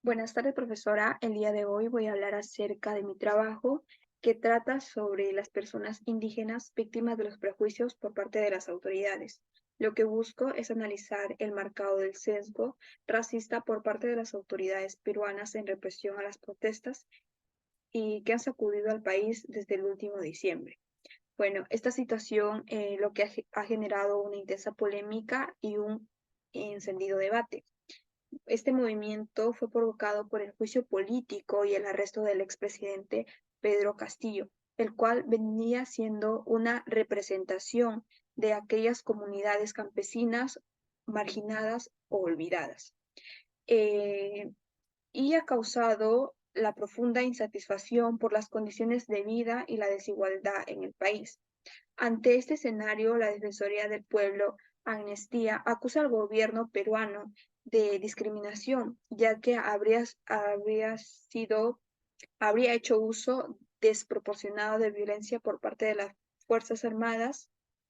Buenas tardes, profesora. El día de hoy voy a hablar acerca de mi trabajo que trata sobre las personas indígenas víctimas de los prejuicios por parte de las autoridades. Lo que busco es analizar el marcado del sesgo racista por parte de las autoridades peruanas en represión a las protestas y que han sacudido al país desde el último diciembre. Bueno, esta situación lo que ha generado una intensa polémica y un encendido debate. Este movimiento fue provocado por el juicio político y el arresto del expresidente Pedro Castillo, el cual venía siendo una representación de aquellas comunidades campesinas marginadas o olvidadas. Eh, y ha causado la profunda insatisfacción por las condiciones de vida y la desigualdad en el país. Ante este escenario, la Defensoría del Pueblo, Amnistía, acusa al gobierno peruano de discriminación, ya que habría hecho uso desproporcionado de violencia por parte de las Fuerzas Armadas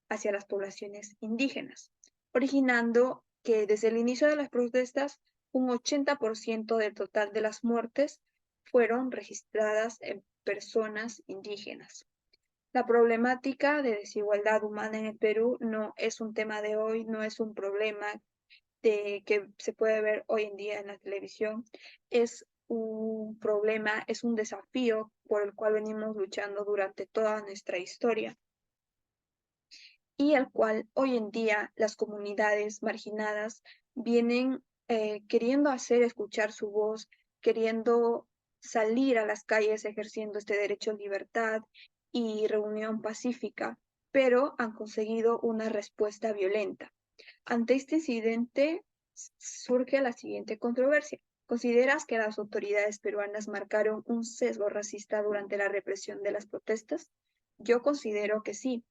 hacia las poblaciones indígenas, originando que desde el inicio de las protestas un 80% del total de las muertes fueron registradas en personas indígenas. La problemática de desigualdad humana en el Perú no es un tema de hoy, no es un problema que se puede ver hoy en día en la televisión. Es un problema, es un desafío por el cual venimos luchando durante toda nuestra historia y al cual hoy en día las comunidades marginadas vienen queriendo hacer escuchar su voz, queriendo salir a las calles ejerciendo este derecho a libertad y reunión pacífica, pero han conseguido una respuesta violenta. Ante este incidente surge la siguiente controversia. ¿Consideras que las autoridades peruanas marcaron un sesgo racista durante la represión de las protestas? Yo considero que sí.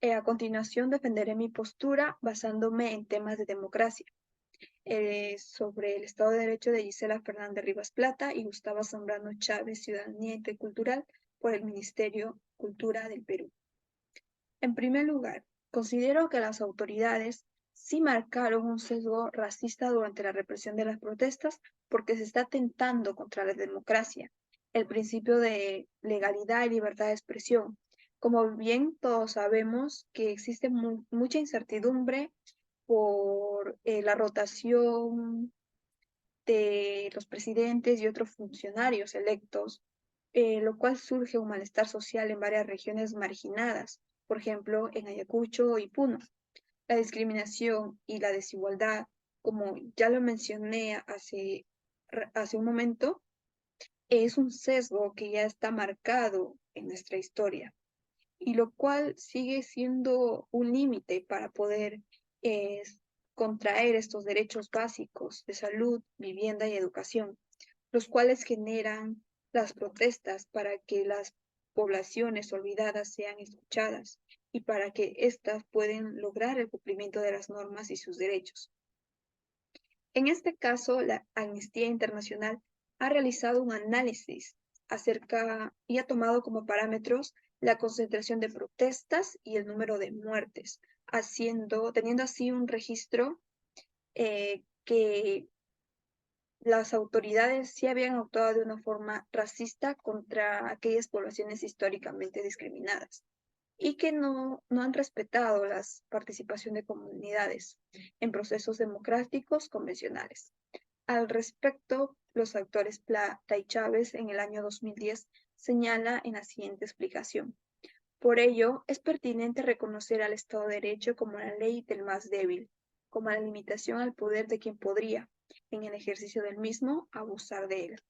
A continuación defenderé mi postura basándome en temas de democracia, sobre el Estado de Derecho de Gisela Fernández Rivas Plata y Gustavo Zambrano Chávez, Ciudadanía Intercultural, por el Ministerio Cultura del Perú. En primer lugar, considero que las autoridades sí marcaron un sesgo racista durante la represión de las protestas porque se está atentando contra la democracia, el principio de legalidad y libertad de expresión. Como bien todos sabemos que existe mucha incertidumbre por la rotación de los presidentes y otros funcionarios electos, lo cual surge un malestar social en varias regiones marginadas, por ejemplo, en Ayacucho y Puno. La discriminación y la desigualdad, como ya lo mencioné hace un momento, es un sesgo que ya está marcado en nuestra historia y lo cual sigue siendo un límite para poder eh, contraer estos derechos básicos de salud, vivienda y educación, los cuales generan las protestas para que las poblaciones olvidadas sean escuchadas y para que éstas puedan lograr el cumplimiento de las normas y sus derechos. En este caso, la Amnistía Internacional ha realizado un análisis acerca y ha tomado como parámetros la concentración de protestas y el número de muertes, teniendo así un registro que las autoridades sí habían actuado de una forma racista contra aquellas poblaciones históricamente discriminadas y que no han respetado la participación de comunidades en procesos democráticos convencionales. Al respecto, los autores Plata y Chávez en el año 2010 señala en la siguiente explicación. Por ello, es pertinente reconocer al Estado de Derecho como la ley del más débil, como la limitación al poder de quien podría, en el ejercicio del mismo, abusar de él.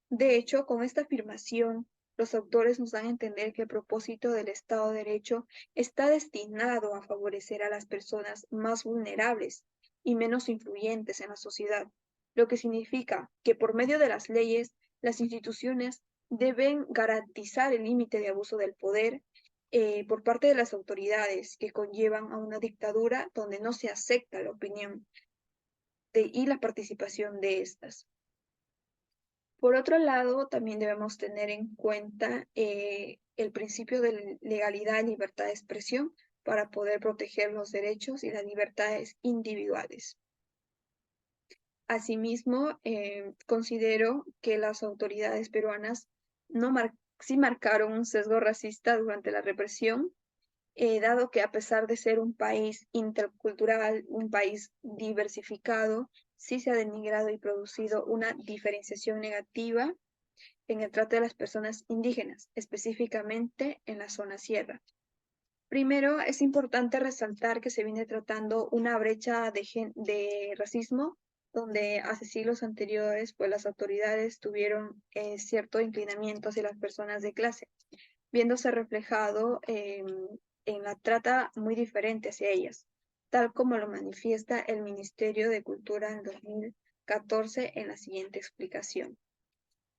De hecho, con esta afirmación, los autores nos dan a entender que el propósito del Estado de Derecho está destinado a favorecer a las personas más vulnerables y menos influyentes en la sociedad, lo que significa que por medio de las leyes, las instituciones deben garantizar el límite de abuso del poder por parte de las autoridades que conllevan a una dictadura donde no se acepta la opinión y la participación de estas. Por otro lado, también debemos tener en cuenta el principio de legalidad y libertad de expresión para poder proteger los derechos y las libertades individuales. Asimismo, considero que las autoridades peruanas sí marcaron un sesgo racista durante la represión, dado que a pesar de ser un país intercultural, un país diversificado, sí se ha denigrado y producido una diferenciación negativa en el trato de las personas indígenas, específicamente en la zona sierra. Primero, es importante resaltar que se viene tratando una brecha de racismo, donde hace siglos anteriores, pues las autoridades tuvieron cierto inclinamiento hacia las personas de clase, viéndose reflejado en la trata muy diferente hacia ellas, tal como lo manifiesta el Ministerio de Cultura en 2014 en la siguiente explicación.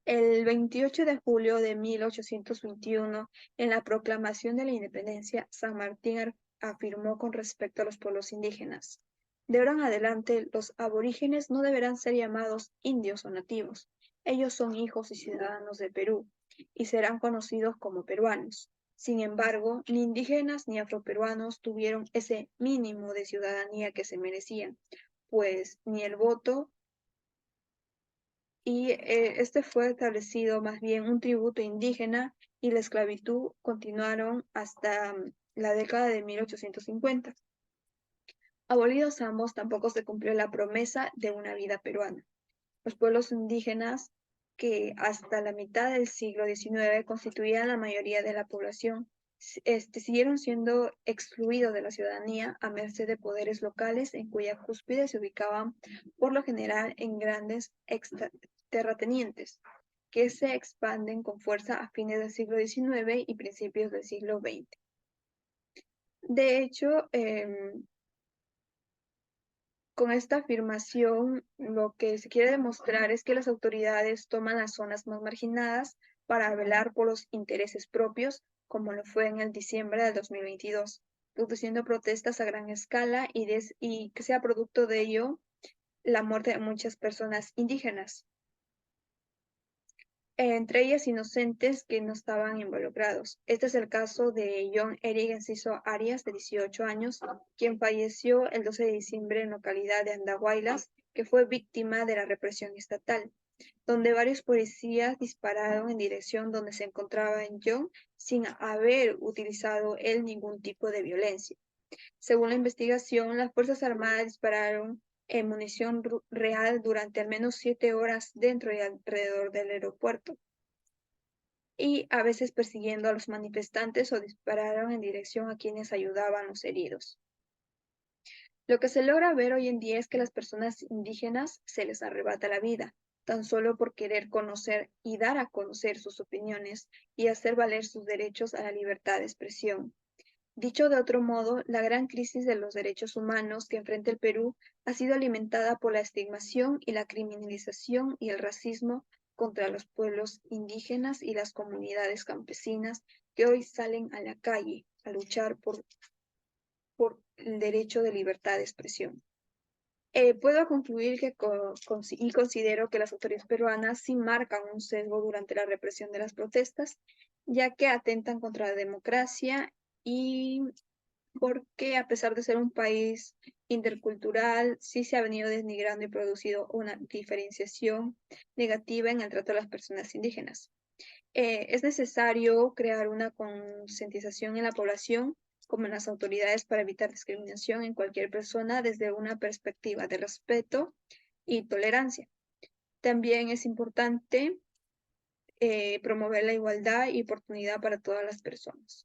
El 28 de julio de 1821, en la proclamación de la independencia, San Martín afirmó con respecto a los pueblos indígenas: de ahora en adelante, los aborígenes no deberán ser llamados indios o nativos. Ellos son hijos y ciudadanos de Perú y serán conocidos como peruanos. Sin embargo, ni indígenas ni afroperuanos tuvieron ese mínimo de ciudadanía que se merecían, pues ni el voto y este fue establecido más bien un tributo indígena y la esclavitud continuaron hasta la década de 1850. Abolidos ambos, tampoco se cumplió la promesa de una vida peruana. Los pueblos indígenas, que hasta la mitad del siglo XIX constituían la mayoría de la población, siguieron siendo excluidos de la ciudadanía a merced de poderes locales en cuya cúspide se ubicaban por lo general en grandes terratenientes que se expanden con fuerza a fines del siglo XIX y principios del siglo XX. De hecho, con esta afirmación, lo que se quiere demostrar es que las autoridades toman las zonas más marginadas para velar por los intereses propios, como lo fue en el diciembre del 2022, produciendo protestas a gran escala y que sea producto de ello la muerte de muchas personas indígenas, entre ellas inocentes que no estaban involucrados. Este es el caso de John Eric Enciso Arias, de 18 años, quien falleció el 12 de diciembre en la localidad de Andahuaylas, que fue víctima de la represión estatal, donde varios policías dispararon en dirección donde se encontraba en John sin haber utilizado él ningún tipo de violencia. Según la investigación, las Fuerzas Armadas dispararon munición real durante al menos 7 horas dentro y alrededor del aeropuerto, y a veces persiguiendo a los manifestantes o dispararon en dirección a quienes ayudaban a los heridos. Lo que se logra ver hoy en día es que a las personas indígenas se les arrebata la vida, tan solo por querer conocer y dar a conocer sus opiniones y hacer valer sus derechos a la libertad de expresión. Dicho de otro modo, la gran crisis de los derechos humanos que enfrenta el Perú ha sido alimentada por la estigmación y la criminalización y el racismo contra los pueblos indígenas y las comunidades campesinas que hoy salen a la calle a luchar por el derecho de libertad de expresión. Puedo concluir que considero que las autoridades peruanas sí marcan un sesgo durante la represión de las protestas, ya que atentan contra la democracia y porque a pesar de ser un país intercultural, sí se ha venido denigrando y producido una diferenciación negativa en el trato a las personas indígenas. Es necesario crear una concientización en la población como en las autoridades para evitar discriminación en cualquier persona desde una perspectiva de respeto y tolerancia. También es importante promover la igualdad y oportunidad para todas las personas.